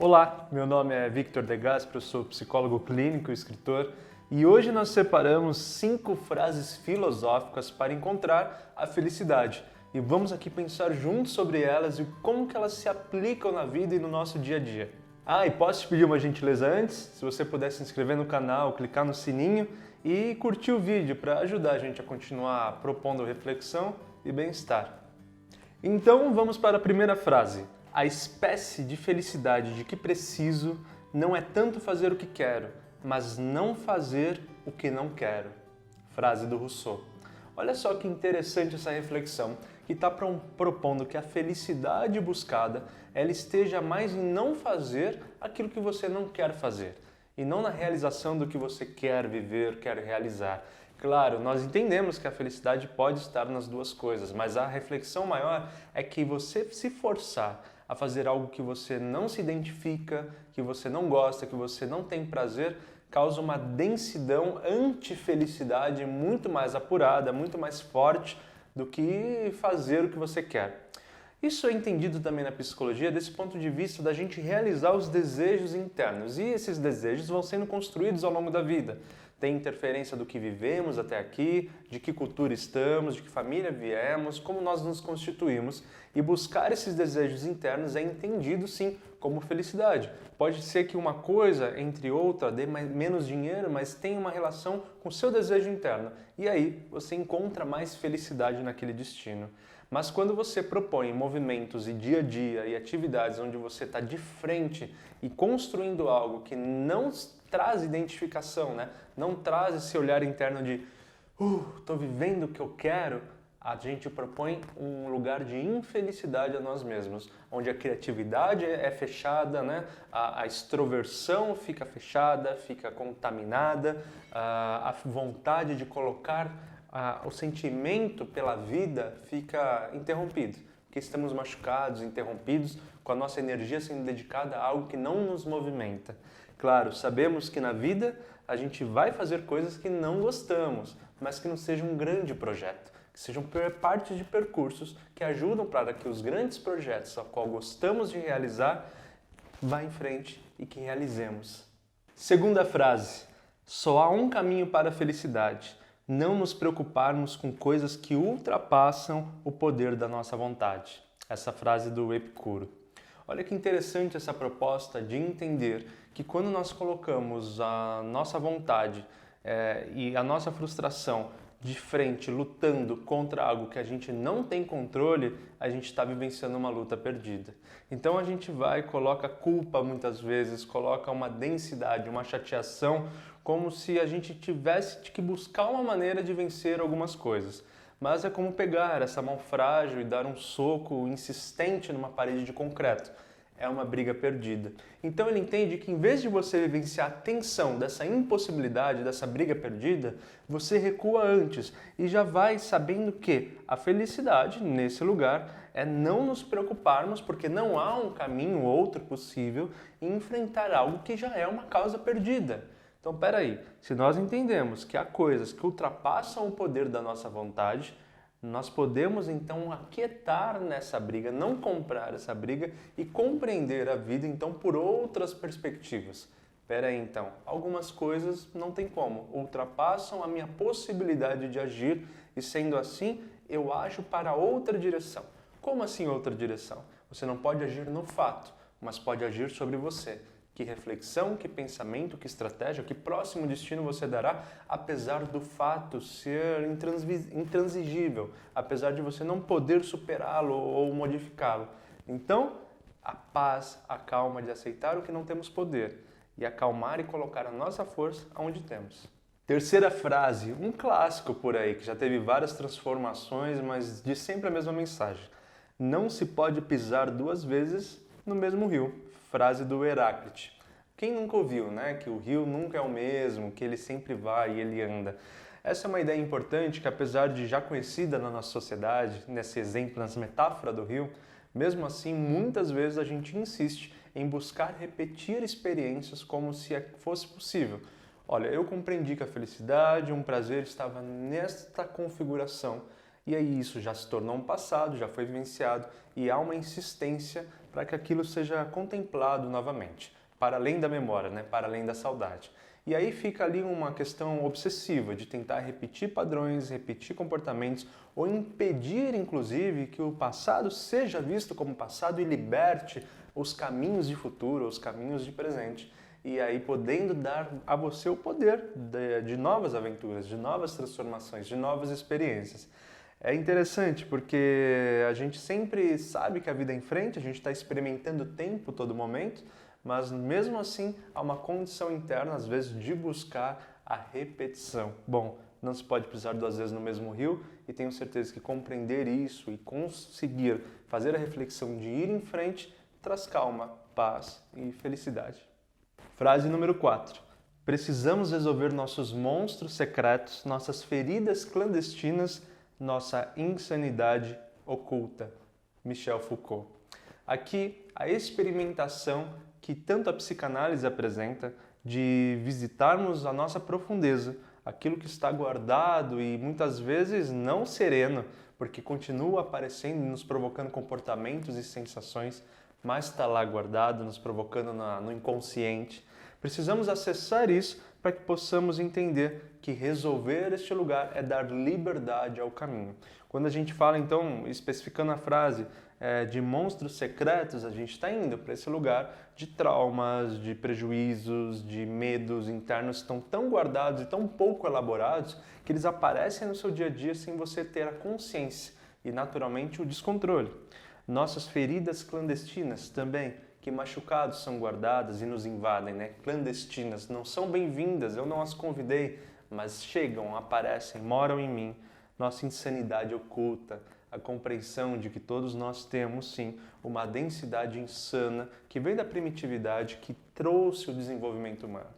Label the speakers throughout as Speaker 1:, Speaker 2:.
Speaker 1: Olá, meu nome é Victor De Gasperi, eu sou psicólogo clínico e escritor e hoje nós separamos 5 frases filosóficas para encontrar a felicidade e vamos aqui pensar juntos sobre elas e como que elas se aplicam na vida e no nosso dia a dia. E posso te pedir uma gentileza antes? Se você puder se inscrever no canal, clicar no sininho e curtir o vídeo para ajudar a gente a continuar propondo reflexão e bem-estar. Então vamos para a primeira frase. A espécie de felicidade de que preciso não é tanto fazer o que quero, mas não fazer o que não quero. Frase do Rousseau. Olha só que interessante essa reflexão, que está propondo que a felicidade buscada ela esteja mais em não fazer aquilo que você não quer fazer, e não na realização do que você quer viver, quer realizar. Claro, nós entendemos que a felicidade pode estar nas duas coisas, mas a reflexão maior é que você se forçar a fazer algo que você não se identifica, que você não gosta, que você não tem prazer, causa uma densidão anti-felicidade muito mais apurada, muito mais forte do que fazer o que você quer. Isso é entendido também na psicologia desse ponto de vista da gente realizar os desejos internos, e esses desejos vão sendo construídos ao longo da vida. Tem interferência do que vivemos até aqui, de que cultura estamos, de que família viemos, como nós nos constituímos. E buscar esses desejos internos é entendido, sim, como felicidade. Pode ser que uma coisa, entre outra, dê menos dinheiro, mas tem uma relação com o seu desejo interno. E aí você encontra mais felicidade naquele destino. Mas quando você propõe movimentos e dia a dia e atividades onde você está de frente e construindo algo que não traz identificação, né? Não traz esse olhar interno de estou vivendo o que eu quero, a gente propõe um lugar de infelicidade a nós mesmos, onde a criatividade é fechada, né? A extroversão fica fechada, fica contaminada, a vontade de colocar o sentimento pela vida fica interrompido, porque estamos machucados, interrompidos, com a nossa energia sendo dedicada a algo que não nos movimenta. Claro, sabemos que na vida a gente vai fazer coisas que não gostamos, mas que não seja um grande projeto, que sejam parte de percursos que ajudam para que os grandes projetos a qual gostamos de realizar vá em frente e que realizemos. Segunda frase, só há um caminho para a felicidade, não nos preocuparmos com coisas que ultrapassam o poder da nossa vontade. Essa frase do Epicuro. Olha que interessante essa proposta de entender que quando nós colocamos a nossa vontade e a nossa frustração de frente, lutando contra algo que a gente não tem controle, a gente está vivenciando uma luta perdida. Então a gente vai e coloca culpa muitas vezes, coloca uma densidade, uma chateação, como se a gente tivesse que buscar uma maneira de vencer algumas coisas. Mas é como pegar essa mão frágil e dar um soco insistente numa parede de concreto. É uma briga perdida. Então ele entende que em vez de você vivenciar a tensão dessa impossibilidade, dessa briga perdida, você recua antes e já vai sabendo que a felicidade nesse lugar é não nos preocuparmos porque não há um caminho outro possível em enfrentar algo que já é uma causa perdida. Então, peraí, se nós entendemos que há coisas que ultrapassam o poder da nossa vontade, nós podemos então aquietar nessa briga, não comprar essa briga e compreender a vida então por outras perspectivas. Peraí então, algumas coisas não tem como, ultrapassam a minha possibilidade de agir e sendo assim, eu ajo para outra direção. Como assim outra direção? Você não pode agir no fato, mas pode agir sobre você. Que reflexão, que pensamento, que estratégia, que próximo destino você dará, apesar do fato ser intransigível, apesar de você não poder superá-lo ou modificá-lo. Então, a paz, a calma de aceitar o que não temos poder e acalmar e colocar a nossa força onde temos. Terceira frase, um clássico por aí, que já teve várias transformações, mas diz sempre a mesma mensagem. Não se pode pisar 2 vezes no mesmo rio. Frase do Heráclito. Quem nunca ouviu, né? Que o rio nunca é o mesmo, que ele sempre vai e ele anda. Essa é uma ideia importante que, apesar de já conhecida na nossa sociedade, nesse exemplo, nessa metáfora do rio, mesmo assim, muitas vezes a gente insiste em buscar repetir experiências como se fosse possível. Olha, eu compreendi que a felicidade, um prazer estava nesta configuração. E aí isso já se tornou um passado, já foi vivenciado e há uma insistência para que aquilo seja contemplado novamente, para além da memória, né? Para além da saudade. E aí fica ali uma questão obsessiva de tentar repetir padrões, repetir comportamentos ou impedir, inclusive, que o passado seja visto como passado e liberte os caminhos de futuro, os caminhos de presente. E aí podendo dar a você o poder de novas aventuras, de novas transformações, de novas experiências. É interessante porque a gente sempre sabe que a vida é em frente, a gente está experimentando o tempo todo momento, mas mesmo assim há uma condição interna, às vezes, de buscar a repetição. Bom, não se pode pisar duas vezes no mesmo rio e tenho certeza que compreender isso e conseguir fazer a reflexão de ir em frente traz calma, paz e felicidade. Frase número 4. Precisamos resolver nossos monstros secretos, nossas feridas clandestinas, nossa insanidade oculta. Michel Foucault. Aqui, a experimentação que tanto a psicanálise apresenta de visitarmos a nossa profundeza, aquilo que está guardado e muitas vezes não sereno, porque continua aparecendo e nos provocando comportamentos e sensações, mas está lá guardado, nos provocando no inconsciente. Precisamos acessar isso para que possamos entender que resolver este lugar é dar liberdade ao caminho. Quando a gente fala, então, especificando a frase de monstros secretos, a gente está indo para esse lugar de traumas, de prejuízos, de medos internos que estão tão guardados e tão pouco elaborados que eles aparecem no seu dia a dia sem você ter a consciência e, naturalmente, o descontrole. Nossas feridas clandestinas também, que machucados são guardadas e nos invadem, né? Clandestinas, não são bem-vindas, eu não as convidei, mas chegam, aparecem, moram em mim. Nossa insanidade oculta, a compreensão de que todos nós temos, sim, uma densidade insana que vem da primitividade que trouxe o desenvolvimento humano.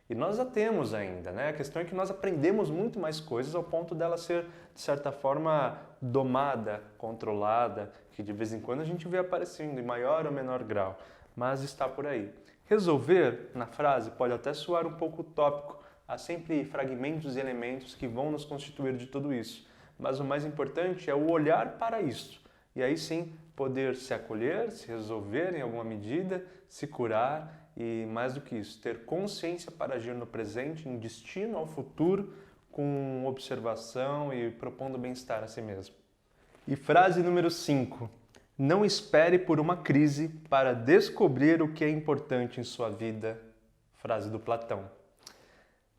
Speaker 1: E nós a temos ainda, né? A questão é que nós aprendemos muito mais coisas ao ponto dela ser, de certa forma, domada, controlada, que de vez em quando a gente vê aparecendo em maior ou menor grau, mas está por aí. Resolver, na frase, pode até soar um pouco utópico, há sempre fragmentos e elementos que vão nos constituir de tudo isso, mas o mais importante é o olhar para isso, e aí sim poder se acolher, se resolver em alguma medida, se curar e, mais do que isso, ter consciência para agir no presente, em destino ao futuro, com observação e propondo bem-estar a si mesmo. E frase número 5. Não espere por uma crise para descobrir o que é importante em sua vida. Frase do Platão.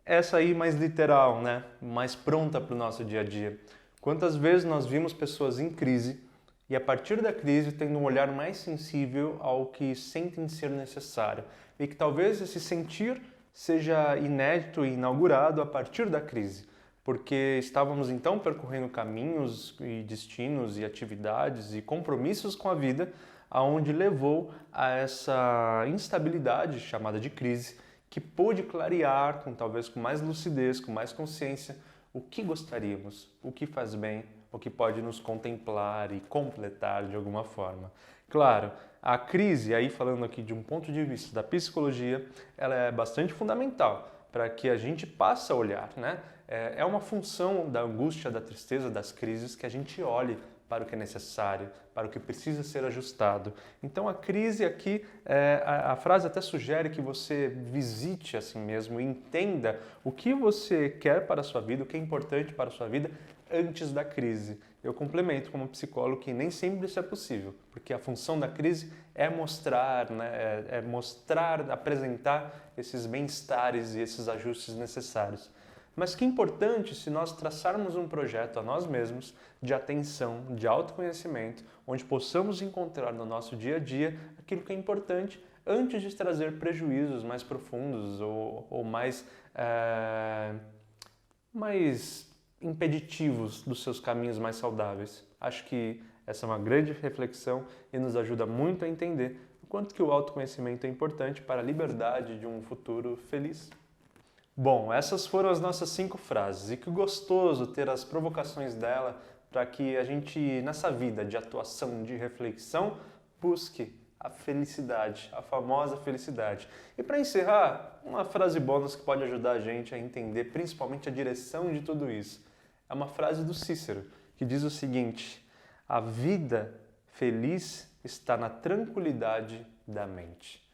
Speaker 1: Essa aí mais literal, né? Mais pronta para o nosso dia a dia. Quantas vezes nós vimos pessoas em crise e a partir da crise tendo um olhar mais sensível ao que sentem ser necessário e que talvez esse sentir seja inédito e inaugurado a partir da crise, porque estávamos então percorrendo caminhos e destinos e atividades e compromissos com a vida aonde levou a essa instabilidade chamada de crise que pôde clarear talvez com mais lucidez, com mais consciência o que gostaríamos, o que faz bem, o que pode nos contemplar e completar de alguma forma. Claro, a crise, aí falando aqui de um ponto de vista da psicologia, ela é bastante fundamental para que a gente passe a olhar, né? É uma função da angústia, da tristeza, das crises que a gente olhe para o que é necessário, para o que precisa ser ajustado. Então a crise aqui, a frase até sugere que você visite a si mesmo e entenda o que você quer para a sua vida, o que é importante para a sua vida antes da crise. Eu complemento como psicólogo que nem sempre isso é possível, porque a função da crise é mostrar, né, é mostrar, apresentar esses bem-estares e esses ajustes necessários. Mas que importante se nós traçarmos um projeto a nós mesmos de atenção, de autoconhecimento, onde possamos encontrar no nosso dia a dia aquilo que é importante antes de trazer prejuízos mais profundos ou mais impeditivos dos seus caminhos mais saudáveis. Acho que essa é uma grande reflexão e nos ajuda muito a entender o quanto que o autoconhecimento é importante para a liberdade de um futuro feliz. Bom, essas foram as nossas 5 frases e que gostoso ter as provocações dela para que a gente, nessa vida de atuação, de reflexão, busque a felicidade, a famosa felicidade. E para encerrar, uma frase bônus que pode ajudar a gente a entender principalmente a direção de tudo isso. É uma frase do Cícero, que diz o seguinte: a vida feliz está na tranquilidade da mente.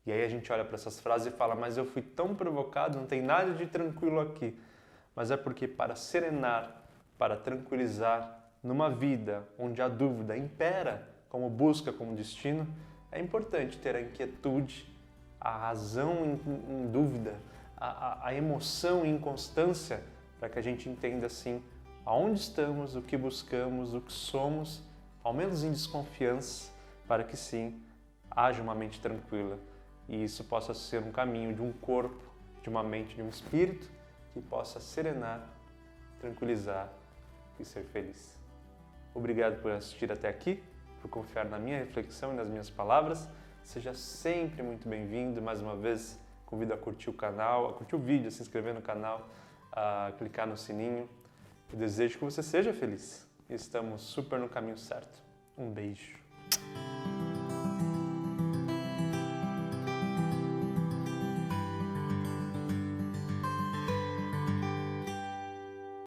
Speaker 1: E aí a gente olha para essas frases e fala, mas eu fui tão provocado, não tem nada de tranquilo aqui. Mas é porque para serenar, para tranquilizar, numa vida onde a dúvida impera como busca, como destino, é importante ter a inquietude, a razão em dúvida, a emoção em inconstância, para que a gente entenda assim aonde estamos, o que buscamos, o que somos, ao menos em desconfiança, para que sim, haja uma mente tranquila e isso possa ser um caminho de um corpo, de uma mente, de um espírito que possa serenar, tranquilizar e ser feliz. Obrigado por assistir até aqui, por confiar na minha reflexão e nas minhas palavras. Seja sempre muito bem-vindo. Mais uma vez, convido a curtir o canal, a curtir o vídeo, a se inscrever no canal, a clicar no sininho. Eu desejo que você seja feliz. Estamos super no caminho certo. Um beijo.